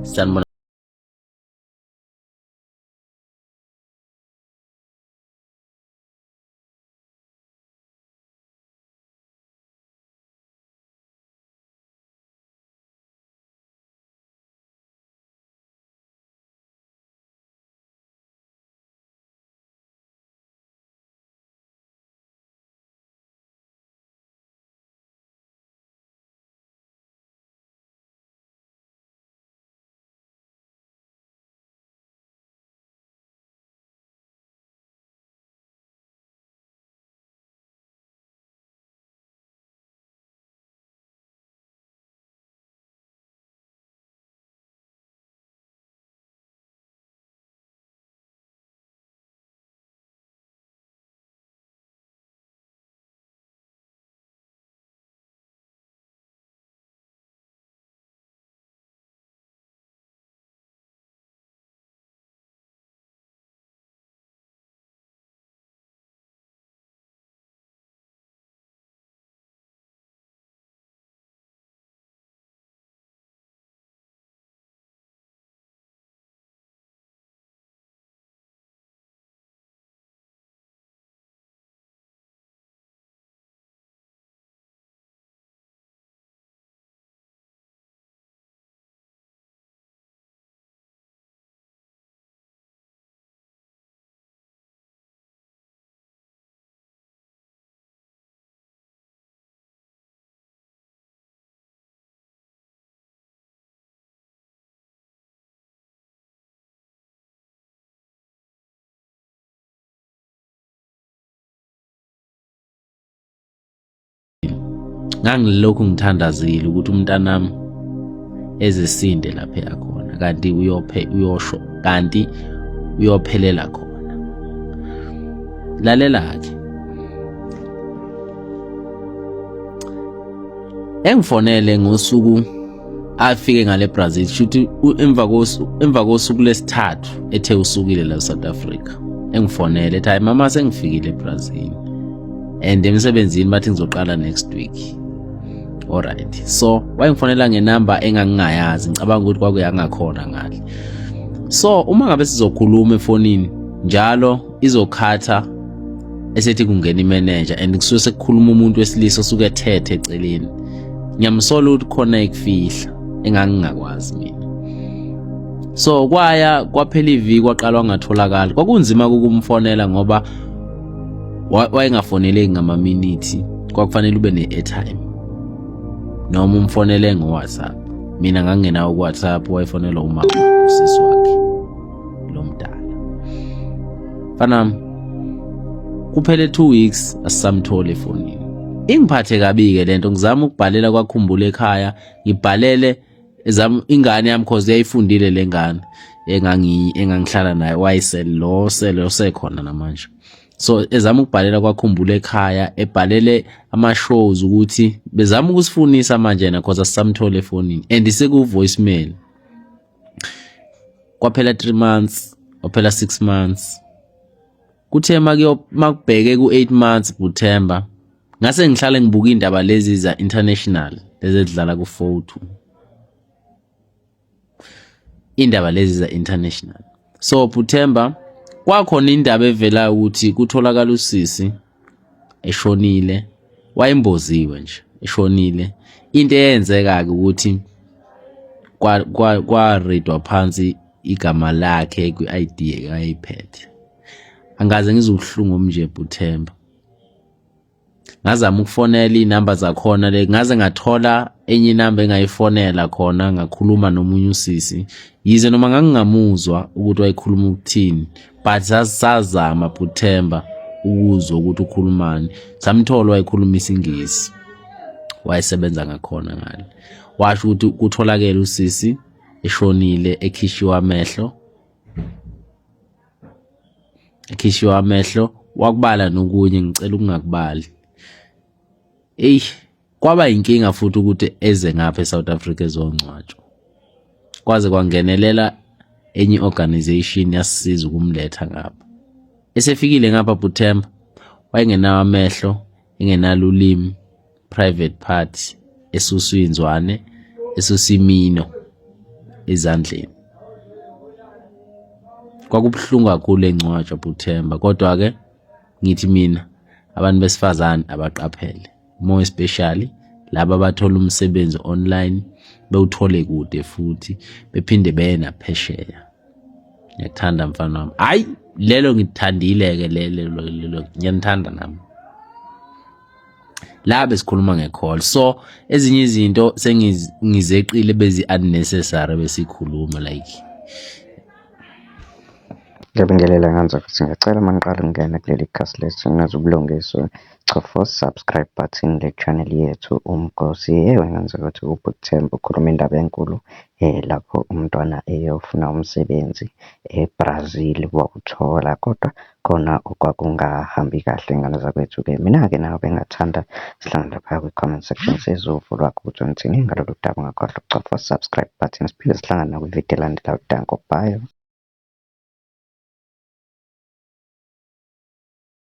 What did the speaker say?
Sanibona. Ngangilokhu ngithandazile ukuthi umntanami ezesinde lapha yakhona kanti uyophelela khona. Lalela-ke, engifonele ngosuku afike ngale Brazil, shuthi emva kosuku lesithathu ethe usukile la South Africa, engifonele ethi hayi mama sengifikile eBrazil and emsebenzini bathi ngizoqala next week. Alright, so wayengifonela ngenamba engangingayazi, ngicabanga ukuthi kwakuyangakhona ngale. So uma ngabe sizokhuluma efonini njalo izokhatha esethi kungena imanager and kusuke sekukhuluma umuntu wesilisa osuke ethethe eceleni, ngiyamsola ukuthi khona ekufihla engangingakwazi mina. So kwaphela iviki kwaqala wangatholakala. Kwakunzima ukumfonela ngoba wayengafoneleki ngama-minute, kwakufanele ube ne-airtime noma umfonele ngo-WhatsApp. Mina ngangingenawo ku-WhatsApp, wayefonelwa umama usisi wakhe lo mdala. Mfana kuphele 2 weeks asisamthole efonini. Ingiphathe kabi-ke lento, ngizama ukubhalela kwaKhumbula ekhaya, ngibhalele ingane yami cause yayifundile le ngane engangihlala naye, wayesele osekhona namanje. So ezama ukubhalela kwaKhumbula ekhaya, ebhalele ama-shows ukuthi bezama ukusifunisa manje yena cause asisamthole efonini and seku-voicemail. Kwaphela 3 months, kwaphela 6 months. Kuthe makubheke ku-8 months September, ngase ngihlale ngibuka indaba lezi za international lezi edlala ku-4 2. Indaba lezi za international. So September kwakhona indaba evela ukuthi kutholakala usisi eshonile, wayemboziwe nje eshonile. Into eyenzeka-ke ukuthi kwaredwa phansi igama lakhe kwi-ID ayiphethe. Angaze ngizobuhlungu nje September. Ngazama ukufonela inamba zakhona ngaze ngathola enye inamba engayifonela khona, ngakhuluma nomunye usisi yize noma ngangingamuzwa ukuthi wayikhuluma ukuthini, but sazama September ukuzwa ukuthi ukhulumani. Samthola wayikhuluma isingisi, wayesebenza ngakhona ngale. Washo ukuthi kutholakala usisi eshonile, ekhishiwa amehlo, wakubala nokunye ngicela ukungakubali. Kwaba inkinga futhi ukuthi eze ngapha eSouth Africa ezongcwatshwa. Kwaze kwangenelela enye organization yasisiza ukumletha ngapha. Esefikile ngapha September, wayengenawo amehlo, engenalo ulimi, private part, esuswinzwane, esusimino. ezandleni. Kwakubuhlungu kakhulu engcwatshwa Buthemba, kodwa-ke ngithi mina abantu besifazane abaqaphele, more especially laba abathola umsebenzi online, bewuthole kude futhi bephinde beye naphesheya. Ngiyakuthanda mfana wami. Hayi, lelo ngithandile-ke lelo ngiyanithanda nami. La besikhuluma nge-call, so ezinye izinto sengizeqile bezi-unnecessary besikhuluma like. Ngiyabingelela ngenza ukuthi ngiyacela uma ngiqala ukungena kuleli khasi lethu nginazo ubulungiswa chofa subscribe button le channel yethu Umkhosi. Ngenza ukuthi uButhemba ukhuluma indaba enkulu lapho umntwana eyofuna umsebenzi eBrazil wawuthola, kodwa khona okwakungahambi kahle ngane zakwethu-ke. Mina-ke nawe bengathanda sihlangane lapha kwi-comment section sizovulwa lwakho ukuthi ngithini ngalolu daba. Ungakhohlwa ukucofa subscribe button, siphinde sihlangane nakwividiyo elandelayo. Danko, bye.